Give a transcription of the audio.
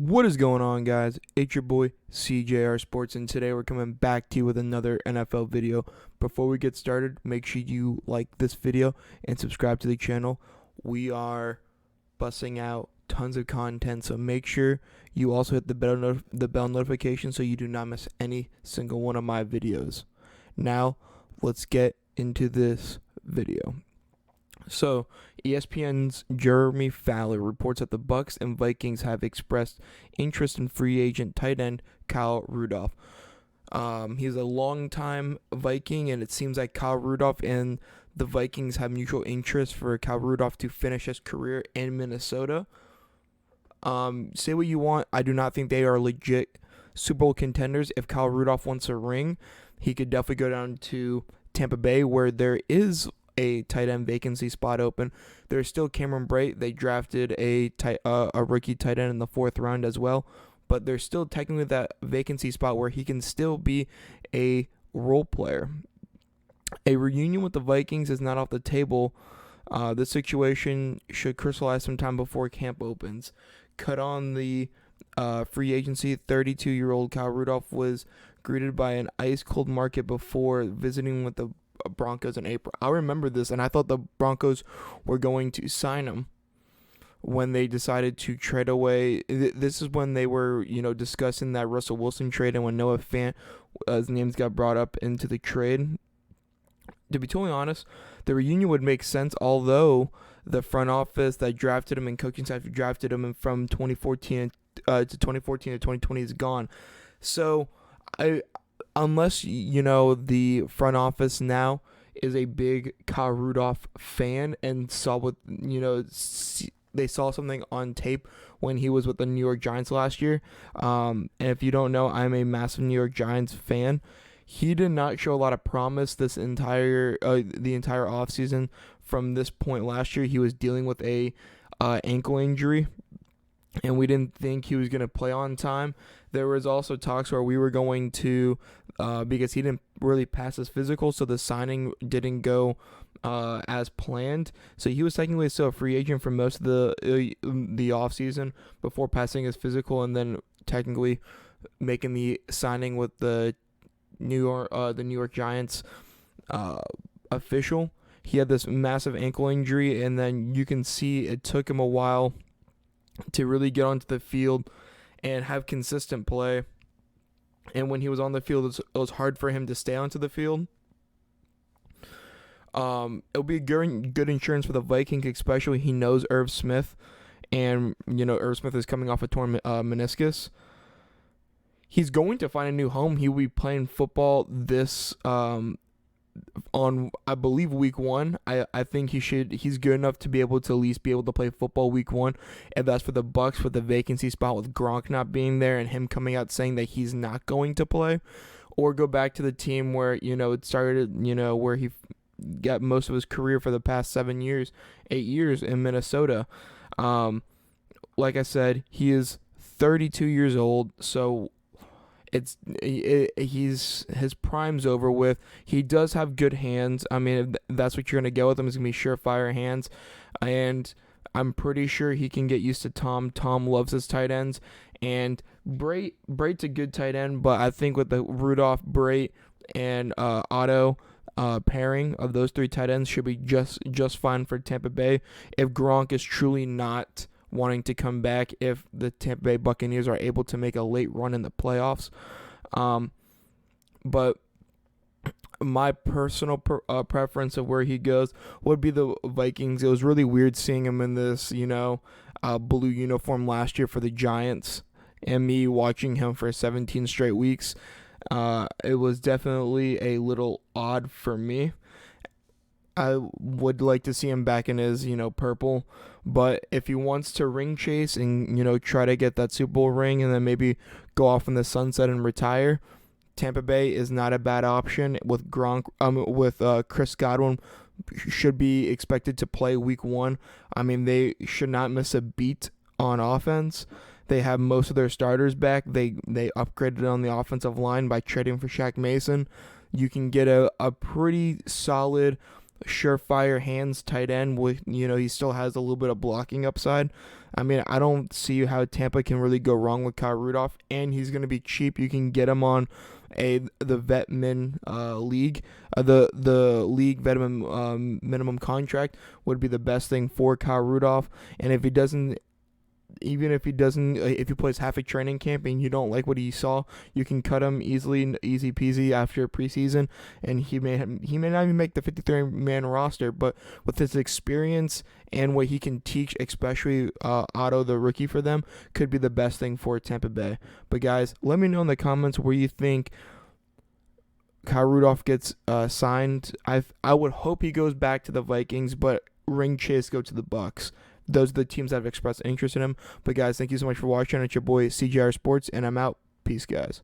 What is going on, guys? It's your boy CJR Sports, and today we're coming back to you with another NFL video. Before we get started, make sure you like this video and subscribe to the channel. We are bussing out tons of content, so make sure you also hit the bell notification so you do not miss any single one of my videos. Now, let's get into this video. So, ESPN's Jeremy Fowler reports that the Bucs and Vikings have expressed interest in free agent tight end Kyle Rudolph. He's a longtime Viking, and it seems like Kyle Rudolph and the Vikings have mutual interest for Kyle Rudolph to finish his career in Minnesota. Say what you want, I do not think they are legit Super Bowl contenders. If Kyle Rudolph wants a ring, he could definitely go down to Tampa Bay, where there is a tight end vacancy spot open. There's still Cameron Brate. They drafted a rookie tight end in the 4th round as well, but there's still technically that vacancy spot where he can still be a role player. A reunion with the Vikings is not off the table. This situation should crystallize sometime before camp opens. Cut on the free agency, 32-year-old Kyle Rudolph was greeted by an ice-cold market before visiting with the Broncos in April. I remember this, and I thought the Broncos were going to sign him when they decided to trade away. This is when they were, discussing that Russell Wilson trade, and when Noah Fant, his names got brought up into the trade. To be totally honest, the reunion would make sense, although the front office that drafted him and coaching staff drafted him from 2014 to 2020 is gone. So, unless, the front office now is a big Kyle Rudolph fan and saw what, they saw something on tape when he was with the New York Giants last year. And if you don't know, I'm a massive New York Giants fan. He did not show a lot of promise the entire offseason. From this point last year, he was dealing with a ankle injury, and we didn't think he was going to play on time. There was also talks where we were going to, because he didn't really pass his physical, so the signing didn't go as planned. So he was technically still a free agent for most of the offseason before passing his physical, and then technically making the signing with the New York Giants official. He had this massive ankle injury, and then you can see it took him a while to really get onto the field and have consistent play. And when he was on the field, it was hard for him to stay onto the field. It'll be good insurance for the Vikings, especially he knows Irv Smith, and Irv Smith is coming off a torn meniscus. He's going to find a new home. He will be playing football this on, I believe, week 1. I think he's good enough to be able to at least be able to play football week 1. And that's for the Bucs, for the vacancy spot with Gronk not being there and him coming out saying that he's not going to play, or go back to the team where, it started, where he got most of his career for the past 8 years in Minnesota. Like I said, he is 32 years old, so his prime's over with. He does have good hands. I mean, if that's what you're gonna get with him, is gonna be surefire hands, and I'm pretty sure he can get used to Tom. Tom loves his tight ends, and Brate's a good tight end, but I think with the Rudolph, Brate, and Otto pairing of those 3 tight ends should be just fine for Tampa Bay. If Gronk is truly not wanting to come back, if the Tampa Bay Buccaneers are able to make a late run in the playoffs. But my personal preference of where he goes would be the Vikings. It was really weird seeing him in this, blue uniform last year for the Giants, and me watching him for 17 straight weeks. It was definitely a little odd for me. I would like to see him back in his, purple. But if he wants to ring chase and, try to get that Super Bowl ring and then maybe go off in the sunset and retire, Tampa Bay is not a bad option. With Chris Godwin should be expected to play week 1. I mean, they should not miss a beat on offense. They have most of their starters back. They upgraded on the offensive line by trading for Shaq Mason. You can get a pretty solid surefire hands tight end with, he still has a little bit of blocking upside. I mean, I don't see how Tampa can really go wrong with Kyle Rudolph, and he's going to be cheap. You can get him on the vetmin league. The league veteran minimum contract would be the best thing for Kyle Rudolph. And if he doesn't, even if he doesn't, if he plays half a training camp and you don't like what he saw, you can cut him easily, easy peasy after preseason, and he may not even make the 53-man roster. But with his experience and what he can teach, especially Otto, the rookie for them, could be the best thing for Tampa Bay. But guys, let me know in the comments where you think Kyle Rudolph gets signed. I would hope he goes back to the Vikings, but ring chase go to the Bucs. Those are the teams that have expressed interest in him. But guys, thank you so much for watching. It's your boy CJR Sports, and I'm out. Peace, guys.